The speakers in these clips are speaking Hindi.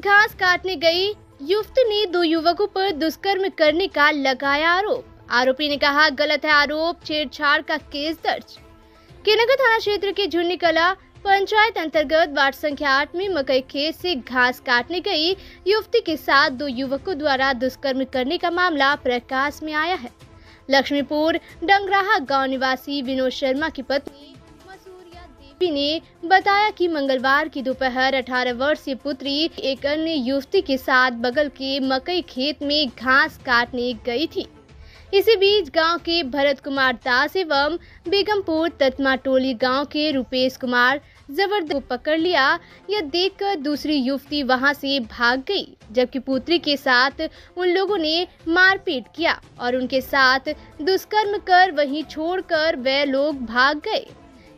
घास काटने गई युवती ने 2 युवकों पर दुष्कर्म करने का लगाया आरोप। आरोपी ने कहा गलत है आरोप, छेड़छाड़ का केस दर्ज। के नगर थाना क्षेत्र के झुन्नी कला पंचायत अंतर्गत वार्ड संख्या 8 में मकई खेत से घास काटने गई युवती के साथ 2 युवकों द्वारा दुष्कर्म करने का मामला प्रकाश में आया है। लक्ष्मीपुर डंगराहा गांव निवासी विनोद शर्मा की पत्नी मसूरिया देवी ने बताया कि मंगलवार की दोपहर 18 वर्षीय पुत्री एक अन्य युवती के साथ बगल के मकई खेत में घास काटने गई थी। इसी बीच गांव के भरत कुमार दास एवं बेगमपुर ततमा टोली गांव के रुपेश कुमार जबरदस्ती को पकड़ लिया। यह देखकर दूसरी युवती वहां से भाग गई, जबकि पुत्री के साथ उन लोगों ने मारपीट किया और उनके साथ दुष्कर्म कर वहीं छोड़कर वे लोग भाग गए।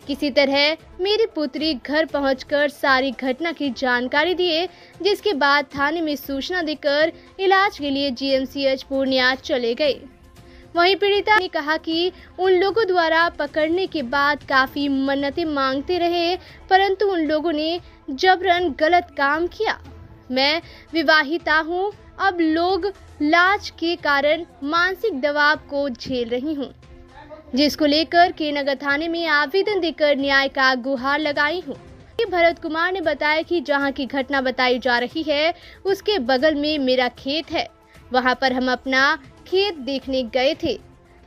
किसी तरह मेरी पुत्री घर पहुंचकर सारी घटना की जानकारी दिए, जिसके बाद थाने में सूचना देकर इलाज के लिए जीएमसीएच पूर्णिया चले गए। वहीं पीड़िता ने कहा कि उन लोगों द्वारा पकड़ने के बाद काफी मन्नतें मांगते रहे, परंतु उन लोगों ने जबरन गलत काम किया। मैं विवाहिता हूं, अब लोग लाज के कारण मानसिक दबाव को झेल रही हूं, जिसको लेकर के नगर थाने में आवेदन देकर न्याय का गुहार लगाई हूं। भरत कुमार ने बताया कि जहां की घटना बताई जा रही है उसके बगल में मेरा खेत है, वहां पर हम अपना खेत देखने गए थे,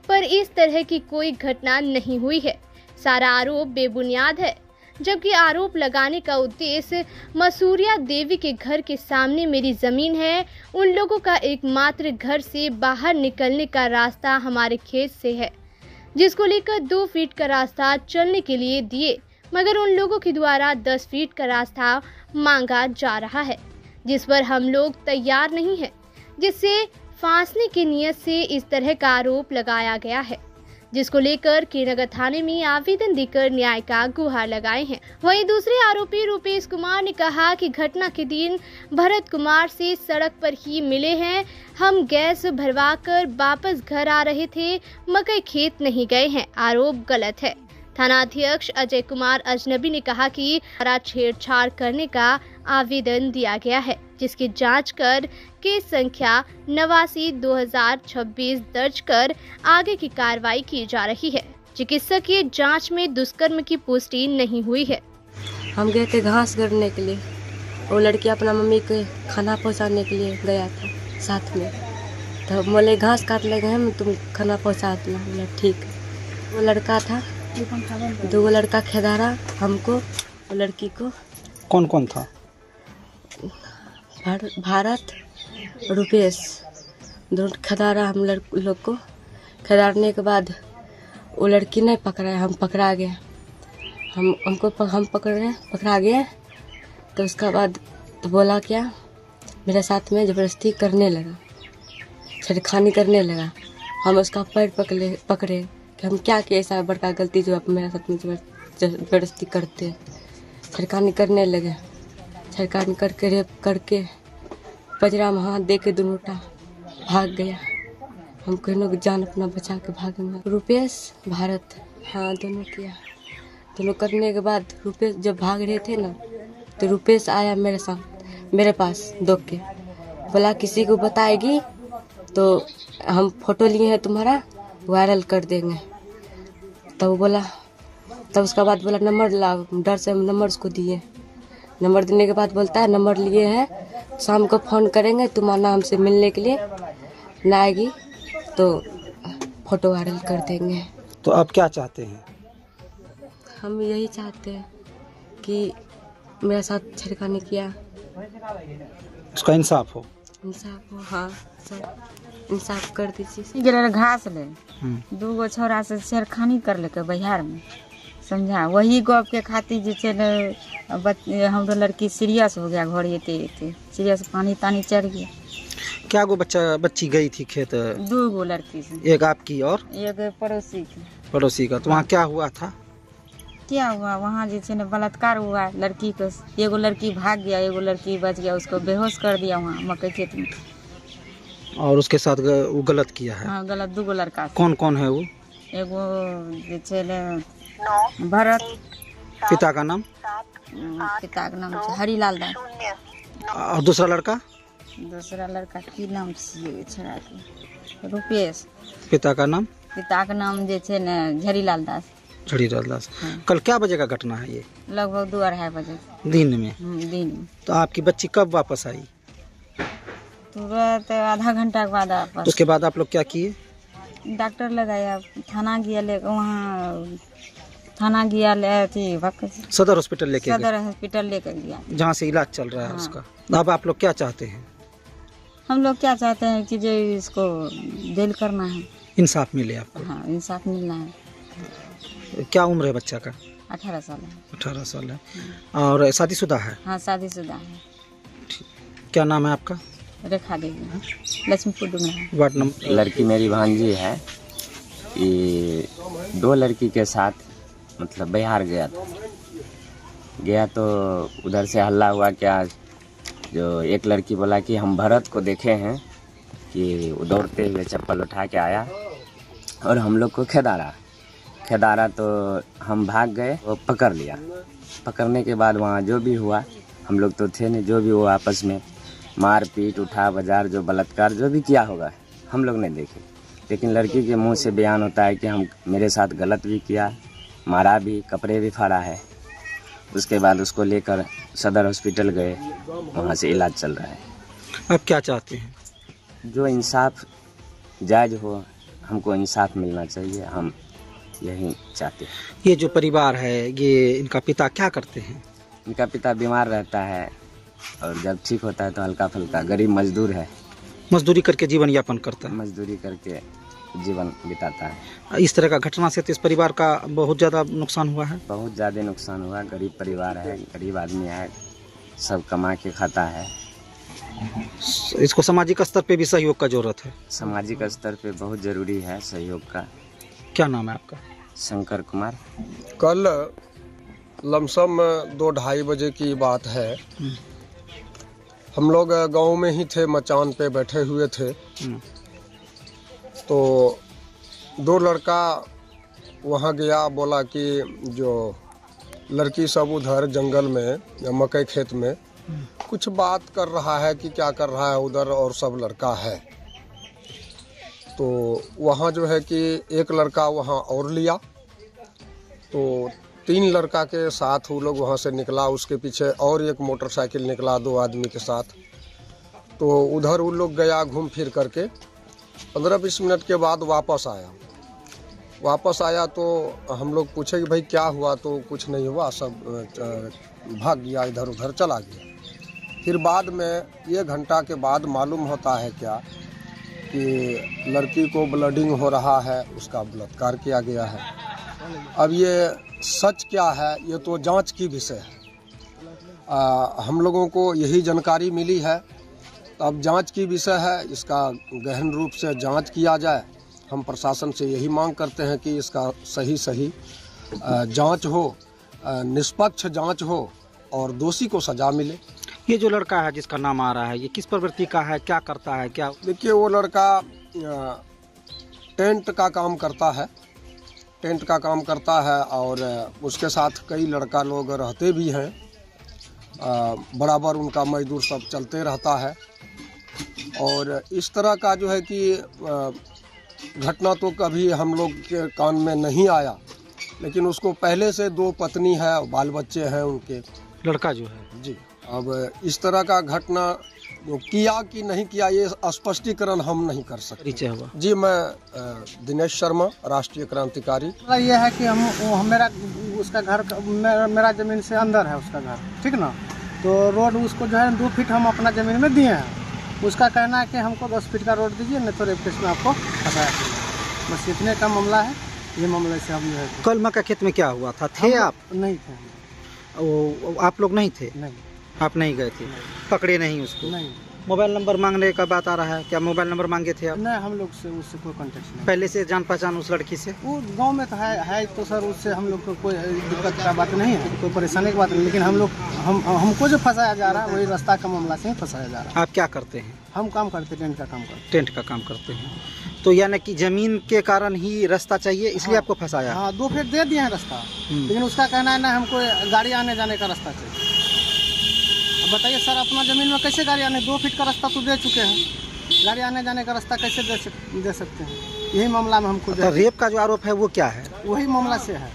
पर इस तरह की कोई घटना नहीं हुई है। सारा आरोप बेबुनियाद है, जबकि आरोप लगाने का उद्देश्य मसूरिया देवी के घर के सामने मेरी जमीन है। उन लोगों का एकमात्र घर से बाहर निकलने का रास्ता हमारे खेत से है, जिसको लेकर 2 फीट का रास्ता चलने के लिए दिए, मगर उन लोगों के द्वारा 10 फीट का रास्ता मांगा जा रहा है, जिस पर हम लोग तैयार नहीं है, जिससे फांसने की नियत से इस तरह का आरोप लगाया गया है, जिसको लेकर के नगर थाने में आवेदन देकर न्याय का गुहार लगाए हैं। वहीं दूसरे आरोपी रुपेश कुमार ने कहा कि घटना के दिन भरत कुमार से सड़क पर ही मिले हैं, हम गैस भरवाकर वापस घर आ रहे थे, मकई खेत नहीं गए हैं। आरोप गलत है। थानाध्यक्ष अजय कुमार अजनबी ने कहा कि छेड़छाड़ करने का आवेदन दिया गया है, जिसकी जांच कर केस संख्या 89/2026 दर्ज कर आगे की कार्रवाई की जा रही है। चिकित्सकीय जांच में दुष्कर्म की पुष्टि नहीं हुई है। हम गए थे घास गड़ने के लिए, वो लड़की अपना मम्मी के खाना पहुंचाने के लिए गया था साथ में, तो बोले घास काट ले गए हम, तुम खाना पहुंचा देना। बोला ठीक है। वो लड़का था, 2 लड़का खेदारा हमको, वो लड़की को। कौन कौन था? भारत, रुपेश, दोनों खेदारा हम लोग को। खेदारने के बाद वो लड़की नहीं पकड़ा, हम पकड़ा गए, हम पकड़ा गए। तो उसका बाद तो बोला क्या, मेरे साथ में ज़बरदस्ती करने लगा, छेड़खानी करने लगा। हम उसका पैर पकड़े कि हम क्या किया ऐसा बड़का गलती जो आप मेरे साथ में ज़बरदस्ती करते। छेड़खानी करने लगे, छेड़खानी करके रेप करके पजरा में हाथ दे के दोनों भाग गया। हम कहने जान अपना बचा के भागेंगे। रुपेश, भारत, हाँ दोनों किया। दोनों करने के बाद रुपेश जब भाग रहे थे ना, तो रुपेश आया मेरे पास दौड़ के, बोला किसी को बताएगी तो हम फोटो लिए हैं तुम्हारा, वायरल कर देंगे। तब बोला, तब उसका बाद बोला नंबर लाओ, डर से हम नंबर उसको दिए। नंबर देने के बाद बोलता है नंबर लिए हैं, शाम को फ़ोन करेंगे, तुम्हारा हमसे मिलने के लिए ना आएगी तो फोटो वायरल कर देंगे। तो आप क्या चाहते हैं? हम यही चाहते हैं कि मेरे साथ छेड़खानी किया, उसका इंसाफ हो। इंसाफ हो, हाँ सब इंसाफ कर दीजिए। गिर घास ले 2 छोरा से छेड़खानी कर लेके बिहार में, समझा। वही गप के खातिर जे छै ने हमरो लड़की सीरियस हो गया, घर एते सीरियस, पानी तानी चढ़ गया। क्या गो बच्ची गई थी खेत? 2 लड़की से, एक आपकी और एक पड़ोसी का। तो वहाँ क्या हुआ था? क्या हुआ वहाँ जे छै ने बलात्कार हुआ लड़की को। एगो लड़की भाग गया, एगो लड़की बच गया, उसको बेहोश कर दिया वहाँ मकई खेत में। और उसके साथ वो गलत किया है? हाँ गलत। 2 लड़का। कौन कौन है वो? एगो जे छै ने भरत, पिता का नाम? पिता का नाम हरिलाल दास, और दूसरा लड़का? दूसरा लड़का की नाम छियै छोड़ा के? रुपेश। पिता का नाम? पिता के नाम जे छै ने झरीलाल दास। झड़ीलाल दास। हाँ। कल क्या बजे का घटना है ये? लगभग 2-2:30 बजे दिन में? दिन में। तो आपकी बच्ची कब वापस आई? तुरंत आधा घंटा के बाद वापस। उसके बाद आप लोग क्या किए? डॉक्टर लगाया, थाना गया ले, वहाँ थाना गया ले, सदर हॉस्पिटल लेके गए? सदर हॉस्पिटल लेकर गया, जहाँ से इलाज चल रहा है हाँ। उसका। अब आप लोग क्या चाहते हैं? हम लोग क्या चाहते हैं कि जो इसको जेल करना है, इंसाफ मिले आपको? हाँ इंसाफ मिलना है। क्या उम्र है बच्चा का? 18 साल है। 18 साल है। और शादीशुदा है? हाँ शादीशुदा है। क्या नाम है आपका? रेखा देवी, लक्ष्मीपुर डुमरा। Ward number? लड़की मेरी भांजी है। ये 2 लड़की के साथ मतलब बिहार गया तो उधर से हल्ला हुआ क्या, जो एक लड़की बोला कि हम भरत को देखे हैं कि वो दौड़ते हुए चप्पल उठा के आया और हम लोग को खेदारा तो हम भाग गए, वो पकड़ लिया। पकड़ने के बाद वहाँ जो भी हुआ, हम लोग तो थे नहीं, जो भी हुआ आपस में मारपीट, उठा बाजार, जो बलात्कार जो भी किया होगा हम लोग नहीं देखे। लेकिन लड़की के मुंह से बयान होता है कि हम मेरे साथ गलत भी किया, मारा भी, कपड़े भी फाड़ा है। उसके बाद उसको लेकर सदर हॉस्पिटल गए, वहाँ से इलाज चल रहा है। अब क्या चाहते हैं? जो इंसाफ जायज़ हो, हमको इंसाफ मिलना चाहिए, हम यही चाहते हैं। ये जो परिवार है, ये इनका पिता क्या करते हैं? इनका पिता बीमार रहता है और जब ठीक होता है तो हल्का फुल्का गरीब मजदूर है, मजदूरी करके जीवन यापन करता है। मजदूरी करके जीवन बिताता है। इस तरह का घटना से तो इस परिवार का बहुत ज़्यादा नुकसान हुआ है। बहुत ज़्यादा नुकसान हुआ। गरीब परिवार है, गरीब आदमी है, सब कमा के खाता है। इसको सामाजिक स्तर पे भी सहयोग का जरूरत है। सामाजिक स्तर पे बहुत ज़रूरी है सहयोग का। क्या नाम है आपका? शंकर कुमार। कल लमसम 2-2:30 बजे की बात है। हम लोग गांव में ही थे, मचान पे बैठे हुए थे। तो 2 लड़का वहाँ गया, बोला कि जो लड़की सब उधर जंगल में या मकई खेत में कुछ बात कर रहा है कि क्या कर रहा है उधर, और सब लड़का है। तो वहाँ जो है कि एक लड़का वहाँ और लिया, तो 3 लड़का के साथ वो लोग वहाँ से निकला। उसके पीछे और एक मोटरसाइकिल निकला 2 आदमी के साथ। तो उधर वो लोग गया, घूम फिर करके 15-20 मिनट के बाद वापस आया तो हम लोग पूछे कि भाई क्या हुआ, तो कुछ नहीं हुआ, सब भाग गया, इधर उधर चला गया। फिर बाद में 1 घंटा के बाद मालूम होता है क्या कि लड़की को ब्लडिंग हो रहा है, उसका बलात्कार किया गया है। अब ये सच क्या है, ये तो जांच की विषय है। हम लोगों को यही जानकारी मिली है, अब जांच की विषय है, इसका गहन रूप से जांच किया जाए। हम प्रशासन से यही मांग करते हैं कि इसका सही जांच हो, निष्पक्ष जांच हो और दोषी को सजा मिले। ये जो लड़का है जिसका नाम आ रहा है, ये किस प्रवृत्ति का है, क्या करता है? क्या देखिए, वो लड़का टेंट का काम करता है और उसके साथ कई लड़का लोग रहते भी हैं। बराबर उनका मजदूर सब चलते रहता है। और इस तरह का जो है कि घटना तो कभी हम लोग के कान में नहीं आया, लेकिन उसको पहले से 2 पत्नी है, बाल बच्चे हैं उनके। लड़का जो है जी, अब इस तरह का घटना किया कि नहीं किया, ये स्पष्टीकरण हम नहीं कर सकते। परिचय हुआ जी, मैं दिनेश शर्मा, राष्ट्रीय क्रांतिकारी। ये है कि मेरा उसका घर, मेरा ज़मीन से अंदर है उसका घर, ठीक ना। तो रोड उसको जो है 2 फीट हम अपना ज़मीन में दिए हैं। उसका कहना है कि हमको 10 फीट का रोड दीजिए, नहीं तो रेप केस में आपको फंसाया। बस इतने का मामला है। ये मामले से हम जो है कल मक्का खेत में क्या हुआ था? थे आप? नहीं थे। आप लोग नहीं थे? नहीं, आप नहीं गए थे? पकड़े नहीं उसको? नहीं। मोबाइल नंबर मांगने का बात आ रहा है, क्या मोबाइल नंबर मांगे थे आप? नहीं, हम लोग से उससे कोई कॉन्टेक्ट नहीं। पहले से जान पहचान उस लड़की से? वो गांव में तो है तो सर, उससे हम लोग को कोई दिक्कत का बात नहीं है, कोई परेशानी की बात नहीं। लेकिन हमको जो फंसाया जा रहा है वही रास्ता का मामला से ही फंसाया जा रहा है। आप क्या करते हैं? हम काम करते, टेंट का काम करते। टेंट का काम करते हैं। तो यानी कि जमीन के कारण ही रास्ता चाहिए, इसलिए हाँ, आपको फंसाया? हाँ, 2 फीट दे दिए हैं रास्ता, लेकिन उसका कहना है ना हमको गाड़ी आने जाने का रास्ता चाहिए। बताइए सर, अपना ज़मीन में कैसे गाड़ी आने, 2 फीट का रास्ता तो दे चुके हैं, गाड़ी आने जाने का रास्ता कैसे दे सकते हैं? यही मामला में हमको तो रेप का जो आरोप है वो क्या है? वही मामला से है,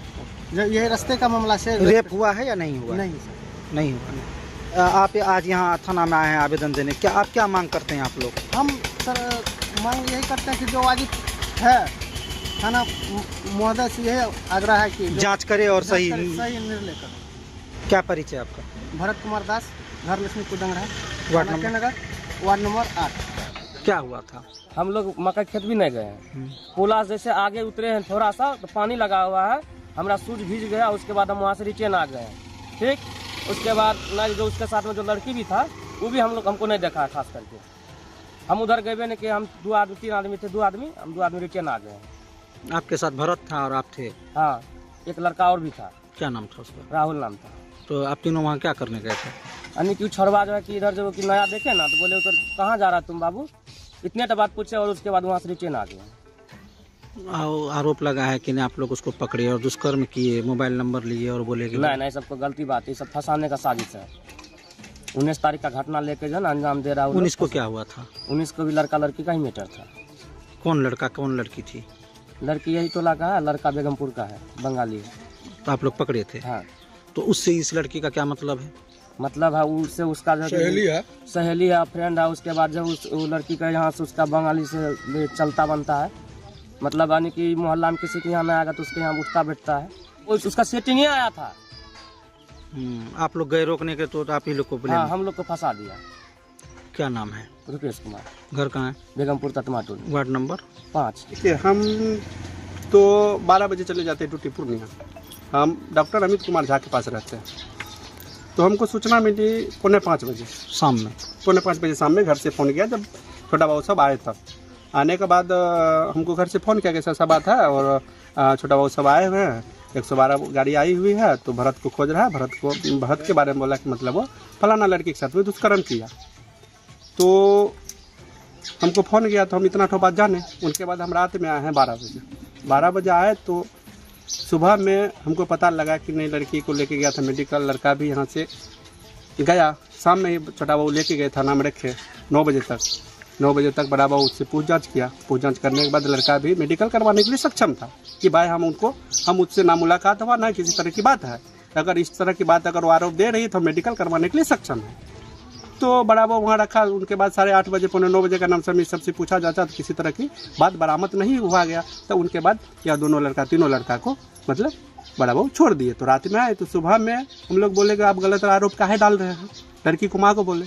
यही रास्ते का मामला से। रेप हुआ है या नहीं हुआ? नहीं सर, नहीं हुआ। आप आज यहाँ थाना में आए हैं आवेदन देने, क्या आप क्या मांग करते हैं आप लोग? हम सर मांग यही करते हैं कि जो वाजिब है थाना महोदय से यही आग्रह है कि जांच करे और सही निर्णय करे। क्या परिचय आपका? भरत कुमार दास, घर लक्ष्मी कुदंगरा, वार्ड नंबर? नगर, वार्ड नंबर 8। क्या हुआ था? हम लोग मकई खेत भी नहीं गए हैं, पुला जैसे आगे उतरे हैं थोड़ा सा तो पानी लगा हुआ है, हमारा सूज भीज गया, उसके बाद हम वहाँ से रिटर्न आ गए। ठीक, उसके बाद ना जो उसके साथ में जो लड़की भी था वो भी हमको नहीं देखा, खास करके हम उधर गए नहीं कि हम 3 आदमी थे, 2 आदमी रिटर्न आ गए। आपके साथ भरत था और आप थे? हाँ, एक लड़का और भी था। क्या नाम था उसका? राहुल नाम था। तो आप तीनों वहाँ क्या करने गए थे? यानी कि छोड़वा जो है कि इधर जो कि नया देखे ना तो बोले उधर कहाँ जा रहा तुम बाबू, इतने तो बात पूछे और उसके बाद वहाँ से रिटर्न आ गए। आरोप लगा है कि आप लोग उसको पकड़े और दुष्कर्म किए, मोबाइल नंबर लिए और बोले कि नहीं, सबको गलती बात है, सब फंसाने का साजिश है। 19 तारीख का घटना लेके जो है ना अंजाम दे रहा है। 19 को क्या हुआ था? 19 को भी लड़का लड़की का ही मैटर था। कौन लड़का कौन लड़की थी? लड़की यही टोला का है, लड़का बेगमपुर का है, बंगाली है। तो आप लोग पकड़े थे? हाँ। तो उससे इस लड़की का क्या मतलब है? मतलब है उससे उसका जो सहेली है, फ्रेंड है। उसके बाद जब वो लड़की का यहाँ से उसका बंगाली से चलता बनता है, मतलब यानी कि मोहल्ला में किसी के यहाँ में आएगा तो उसके यहाँ उठता बैठता है, उसका सेटिंग ही आया था। आप लोग गए रोकने के तो आप ही लोग को बोले? हाँ, हम लोग को फंसा दिया। क्या नाम है? रुपेश कुमार। घर कहाँ है? Begampur Tatmatol, ward number 5। देखिए, हम तो 12 बजे चले जाते हैं ड्यूटी पूर्णिया। हम डॉक्टर अमित कुमार झा के पास रहते हैं, तो हमको सूचना मिली 4:45 बजे शाम में। 4:45 बजे शाम में घर से फ़ोन किया, जब छोटा बाबू सब आए। तब आने के बाद हमको घर से फ़ोन किया कि ऐसा बात है और छोटा बाबू सब आए हुए हैं, 112 गाड़ी आई हुई है, तो भरत को खोज रहा है। भरत के बारे में बोला कि मतलब वो फलाना लड़की के साथ में दुष्कर्म किया। तो हमको फ़ोन किया तो हम इतना तो बात जाने। उनके बाद हम रात में आए हैं 12 बजे आए, तो सुबह में हमको पता लगा कि नहीं, लड़की को लेके गया था मेडिकल, लड़का भी यहाँ से गया। शाम में ही छोटा बाबू लेके गए, थाना में रखे 9 बजे तक बड़ा बाबू उससे पूछताछ किया। पूछताछ करने के बाद लड़का भी मेडिकल करवाने के लिए सक्षम था कि भाई हम उससे ना मुलाकात हुआ, ना किसी तरह की बात है। अगर इस तरह की बात अगर वो आरोप दे रही तो मेडिकल करवाने के लिए सक्षम है। तो बड़ा बाबू वहाँ रखा। उनके बाद 8:30 बजे 9 बजे का नाम सबसे पूछा जाता तो किसी तरह की बात बरामद नहीं हुआ गया। तो उनके बाद यह तीनों लड़का को मतलब बड़ा बाबू छोड़ दिए। तो रात में आए, तो सुबह में हम लोग बोले कि आप गलत आरोप काहे डाल रहे हैं, लड़की को माँ को बोले।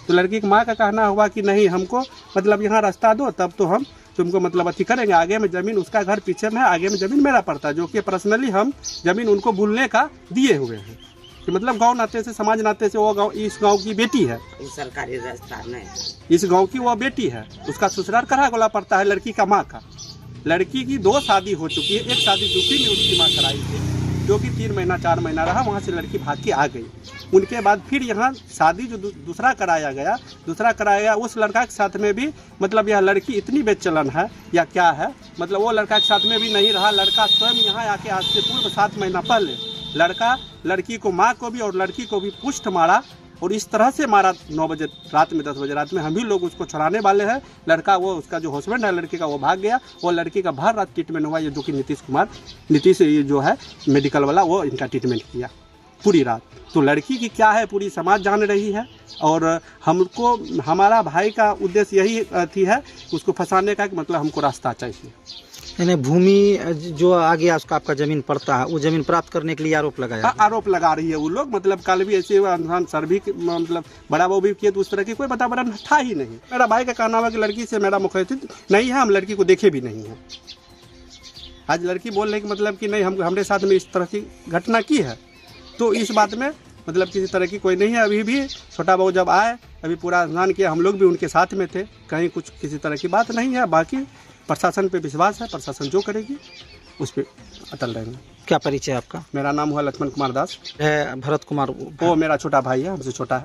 तो लड़की की माँ का कहना हुआ कि नहीं, हमको मतलब यहाँ रास्ता दो, तब तो हम तुमको मतलब अथी करेंगे। आगे में ज़मीन उसका घर पीछे में है, आगे में ज़मीन मेरा पड़ता है, जो कि पर्सनली हम ज़मीन उनको भूलने का दिए हुए हैं कि मतलब गांव नाते से, समाज नाते से वो इस गांव की बेटी है, सरकारी रास्ता नहीं, इस गांव की वो बेटी है। उसका ससुराल करागोला पड़ता है लड़की का माँ का। लड़की की 2 शादी हो चुकी है, एक शादी यूपी में उसकी माँ कराई थी, जो कि 3 महीना 4 महीना रहा, वहाँ से लड़की भाग के आ गई। उनके बाद फिर यहाँ शादी जो दूसरा कराया गया उस लड़का के साथ में भी मतलब यह लड़की इतनी बेचलन है या क्या है, मतलब वो लड़का के साथ में भी नहीं रहा। लड़का स्वयं यहाँ आके आज से पूर्व 7 महीना पहले लड़की को माँ को भी और लड़की को भी पुष्ट मारा, और इस तरह से मारा 9 बजे रात में, 10 बजे रात में। हम ही लोग उसको छुड़ाने वाले हैं। लड़का वो उसका जो हस्बैंड है लड़की का वो भाग गया। वो लड़की का भर रात ट्रीटमेंट हुआ, ये जो कि नीतीश ये जो है मेडिकल वाला, वो इनका ट्रीटमेंट किया पूरी रात। तो लड़की की क्या है पूरी समाज जान रही है, और हमको हमारा भाई का उद्देश्य यही थी है उसको फंसाने का, कि मतलब हमको रास्ता चाहिए। यानी भूमि जो आगे उसका आपका जमीन पड़ता है, वो जमीन प्राप्त करने के लिए आरोप लगाया? आरोप लगा रही है वो लोग। मतलब कल भी ऐसे सर भी मतलब बड़ा बाबू भी किए, तो उस तरह की कोई वातावरण था ही नहीं। मेरा भाई का कहना हुआ कि लड़की से मेरा मुखातिब नहीं है, हम लड़की को देखे भी नहीं है। आज लड़की बोल रही कि मतलब कि नहीं, हमारे साथ में इस तरह की घटना की है। तो इस बात में मतलब किसी तरह की कोई नहीं है। अभी भी छोटा बाबू जब आए, अभी पूरा स्नान किया, हम लोग भी उनके साथ में थे, कहीं कुछ किसी तरह की बात नहीं है। बाकी प्रशासन पे विश्वास है, प्रशासन जो करेगी उस पर अटल रहेंगे। क्या परिचय आपका? मेरा नाम हुआ लक्ष्मण कुमार दास। भरत कुमार वो मेरा छोटा भाई है, हमसे छोटा है।